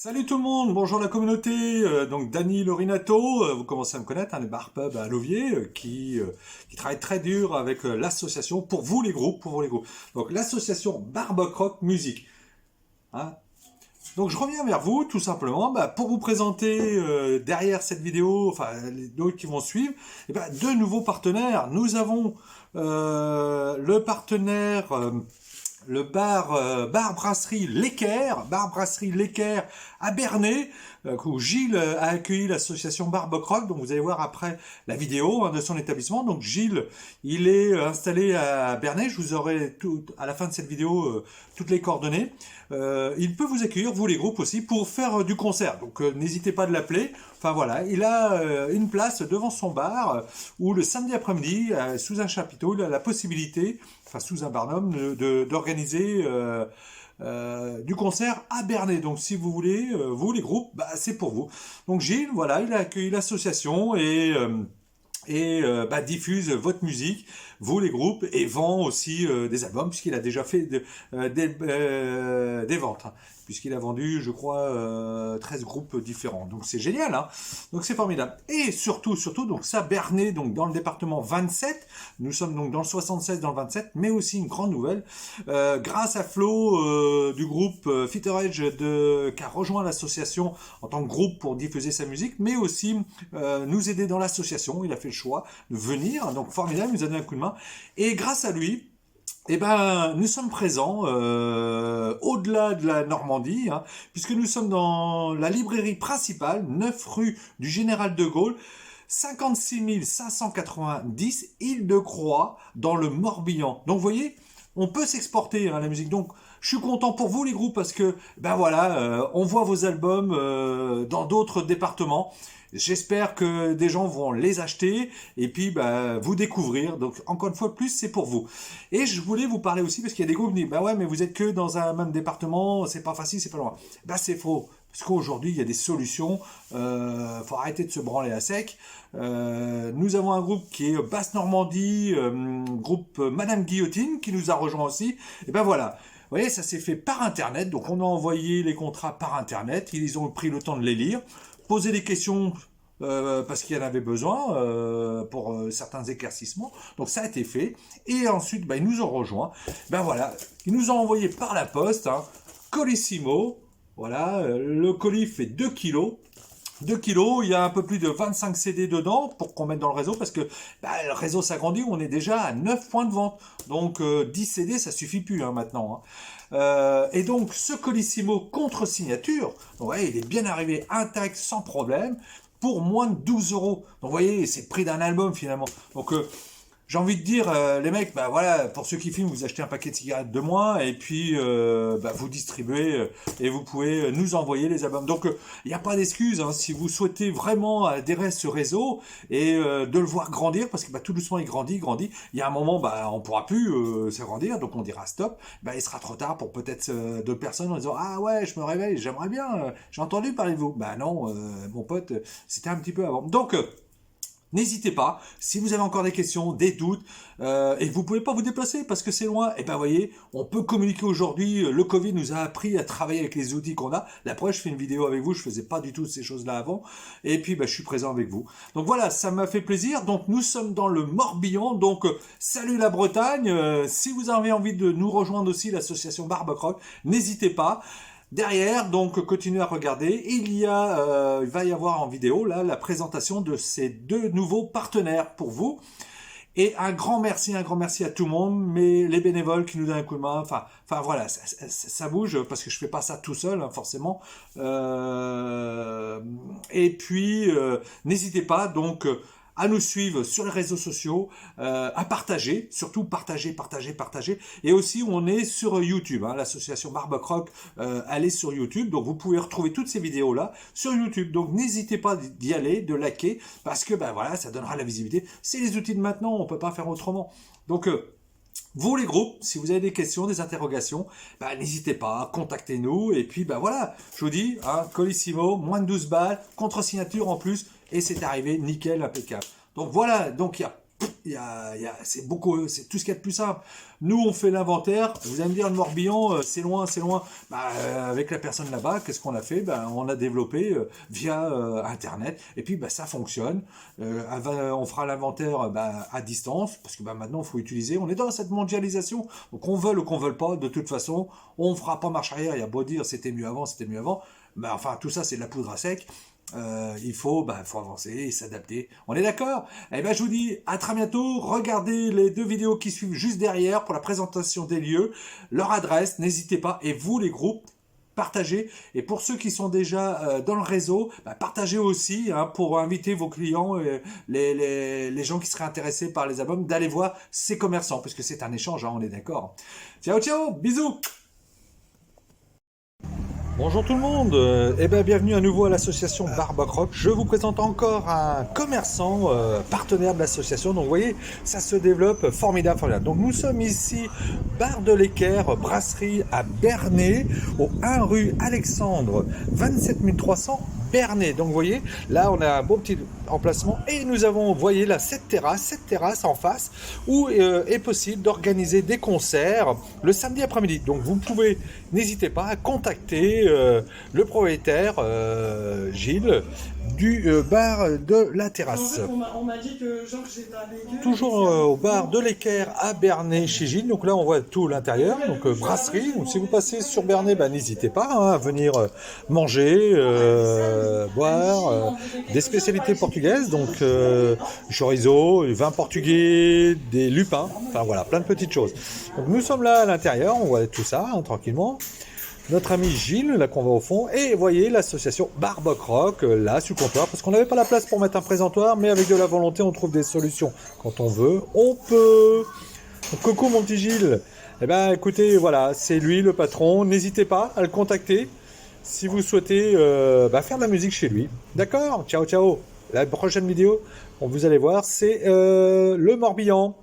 Salut tout le monde, bonjour la communauté, donc Dany Lorinato, vous commencez à me connaître, un des bar pub à Louviers, qui travaille très dur avec l'association, pour vous les groupes, Donc l'association Barbuck Rock Music. Hein. Donc je reviens vers vous tout simplement pour vous présenter derrière cette vidéo, enfin les d'autres qui vont suivre, deux nouveaux partenaires. Nous avons le partenaire... le bar brasserie L'Équerre, à Bernay, où Gilles a accueilli l'association Barbuck Rock, donc vous allez voir après la vidéo de son établissement. Donc Gilles, il est installé à Bernay, je vous aurai à la fin de cette vidéo toutes les coordonnées. Il peut vous accueillir, vous les groupes aussi, pour faire du concert, donc n'hésitez pas de l'appeler. Enfin voilà, il a une place devant son bar, où le samedi après-midi, sous un chapiteau, il a la possibilité, enfin sous un barnum, d'organiser du concert à Bernay. Donc si vous voulez, vous les groupes, c'est pour vous. Donc Gilles, voilà, il a accueilli l'association et diffuse votre musique, vous les groupes, et vend aussi des albums, puisqu'il a déjà fait des ventes. Puisqu'il a vendu, je crois, 13 groupes différents. Donc c'est génial, hein. Donc c'est formidable. Et surtout, donc ça, Bernay, donc dans le département 27, nous sommes donc dans le 76, dans le 27, mais aussi une grande nouvelle, grâce à Flo du groupe Fitter Edge qui a rejoint l'association en tant que groupe pour diffuser sa musique, mais aussi nous aider dans l'association. Il a fait le choix de venir, donc formidable, il nous a donné un coup de main. Et grâce à lui, nous sommes présents au-delà de la Normandie, hein, puisque nous sommes dans la librairie principale, 9 rue du Général de Gaulle, 56 590 Île-de-Croix, dans le Morbihan. Donc vous voyez, on peut s'exporter la musique. Donc je suis content pour vous les groupes, parce que on voit vos albums dans d'autres départements. J'espère que des gens vont les acheter et puis vous découvrir. Donc encore une fois plus, c'est pour vous. Et je voulais vous parler aussi, parce qu'il y a des groupes qui disent ouais, mais vous êtes que dans un même département, c'est pas facile, c'est pas loin. C'est faux. Parce qu'aujourd'hui, il y a des solutions. Faut arrêter de se branler à sec. Nous avons un groupe qui est Basse-Normandie, groupe Madame Guillotine, qui nous a rejoint aussi. Et voilà. Vous voyez, ça s'est fait par Internet. Donc on a envoyé les contrats par Internet. Ils ont pris le temps de les lire, poser des questions parce qu'il y en avait besoin pour certains éclaircissements. Donc ça a été fait. Et ensuite, ils nous ont rejoints. Voilà, ils nous ont envoyé par la poste, Colissimo. Voilà, le colis fait 2 kilos. 2 kilos, il y a un peu plus de 25 CD dedans pour qu'on mette dans le réseau, parce que le réseau s'agrandit, on est déjà à 9 points de vente. Donc 10 CD, ça suffit plus maintenant. Et donc ce Colissimo contre signature, il est bien arrivé intact, sans problème, pour moins de 12 euros. Donc vous voyez, c'est le prix d'un album finalement. Donc j'ai envie de dire, les mecs, pour ceux qui filment, vous achetez un paquet de cigarettes de moins, et puis vous distribuez, et vous pouvez nous envoyer les albums. Donc, il n'y a pas d'excuse, si vous souhaitez vraiment adhérer à ce réseau, et de le voir grandir, parce que tout doucement, il grandit. Il y a un moment, on ne pourra plus s'agrandir, donc on dira stop. Il sera trop tard pour peut-être d'autres personnes en disant, ah ouais, je me réveille, j'aimerais bien, j'ai entendu parler de vous. Non, mon pote, c'était un petit peu avant. Donc, n'hésitez pas, si vous avez encore des questions, des doutes, et que vous ne pouvez pas vous déplacer parce que c'est loin, voyez, on peut communiquer aujourd'hui. Le Covid nous a appris à travailler avec les outils qu'on a. La preuve, je fais une vidéo avec vous, je faisais pas du tout ces choses-là avant, et puis je suis présent avec vous. Donc voilà, ça m'a fait plaisir. Donc nous sommes dans le Morbihan, donc salut la Bretagne. Si vous avez envie de nous rejoindre aussi, l'association Barbuck Rock, n'hésitez pas. Derrière, donc, continuez à regarder. Il va y avoir en vidéo là la présentation de ces deux nouveaux partenaires pour vous. Et un grand merci à tout le monde, mais les bénévoles qui nous donnent un coup de main. Enfin voilà, ça bouge parce que je fais pas ça tout seul, forcément. Et puis, n'hésitez pas donc à nous suivre sur les réseaux sociaux, à partager, surtout partager. Et aussi, on est sur YouTube, l'association Barbuck Rock, elle est sur YouTube, donc vous pouvez retrouver toutes ces vidéos-là sur YouTube. Donc n'hésitez pas d'y aller, de liker, parce que ça donnera la visibilité. C'est les outils de maintenant, on peut pas faire autrement. Donc vous les groupes, si vous avez des questions, des interrogations, n'hésitez pas, contactez-nous. Et puis je vous dis, Colissimo, moins de 12 balles, contre-signature en plus, et c'est arrivé, nickel, impeccable. Donc voilà, donc il y a c'est beaucoup, c'est tout ce qu'il y a de plus simple. Nous, on fait l'inventaire. Vous allez me dire, le Morbihan, c'est loin, c'est loin. Avec la personne là-bas, qu'est-ce qu'on a fait? On a développé via Internet. Et puis, ça fonctionne. On fera l'inventaire à distance, parce que maintenant, il faut utiliser. On est dans cette mondialisation. Donc, qu'on veuille ou qu'on veuille pas, de toute façon, on ne fera pas marche arrière. Il y a beau dire, c'était mieux avant, c'était mieux avant. Enfin, tout ça, c'est de la poudre à sec. Il faut avancer et s'adapter. On est d'accord? Eh ben, je vous dis à très bientôt. Regardez les 2 vidéos qui suivent juste derrière pour la présentation des lieux, leur adresse. N'hésitez pas. Et vous, les groupes, partagez. Et pour ceux qui sont déjà dans le réseau, partagez aussi pour inviter vos clients, les gens qui seraient intéressés par les albums, d'aller voir ces commerçants, puisque c'est un échange, on est d'accord. Ciao, ciao, bisous. Bonjour tout le monde, bienvenue à nouveau à l'association Barbock Rock. Je vous présente encore un commerçant partenaire de l'association. Donc vous voyez, ça se développe formidable, formidable. Donc nous sommes ici, bar de l'Équerre, brasserie à Bernay, au 1 rue Alexandre, 27 300 Bernay. Donc vous voyez, là on a un beau petit emplacement et nous avons, vous voyez là, cette terrasse en face où est possible d'organiser des concerts le samedi après-midi. Donc vous pouvez, n'hésitez pas à contacter le propriétaire Gilles du bar de la terrasse. En fait, on m'a dit que genre j'étais avec eux. Toujours au bar de l'Équerre à Bernay chez Gilles. Donc là on voit tout l'intérieur, donc brasserie. Donc si vous passez sur Bernay, n'hésitez pas à venir manger, boire des spécialités portugaises, donc chorizo, vin portugais, des lupins, enfin voilà, plein de petites choses. Donc nous sommes là à l'intérieur, on voit tout ça tranquillement. Notre ami Gilles, là qu'on va au fond, et vous voyez l'association Barbock Rock, là sous comptoir, parce qu'on n'avait pas la place pour mettre un présentoir, mais avec de la volonté, on trouve des solutions. Quand on veut, on peut. Donc, coucou mon petit Gilles. Écoutez, voilà, c'est lui le patron. N'hésitez pas à le contacter si vous souhaitez faire de la musique chez lui. D'accord? Ciao, ciao. La prochaine vidéo, vous allez voir, c'est le Morbihan.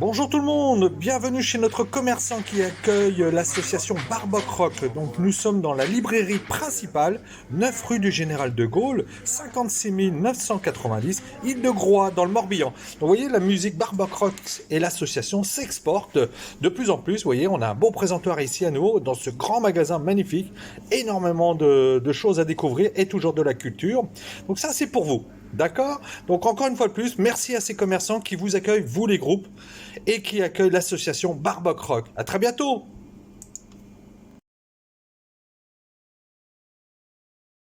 Bonjour tout le monde, bienvenue chez notre commerçant qui accueille l'association Barbock Rock. Donc nous sommes dans la librairie principale, 9 rue du Général de Gaulle, 56 990, Île-de-Groix, dans le Morbihan. Donc vous voyez, la musique Barbock Rock et l'association s'exportent de plus en plus. Vous voyez, on a un beau présentoir ici à nous, dans ce grand magasin magnifique, énormément de choses à découvrir et toujours de la culture. Donc ça c'est pour vous. D'accord? Donc encore une fois de plus, merci à ces commerçants qui vous accueillent, vous les groupes, et qui accueillent l'association Barbock Rock. À très bientôt!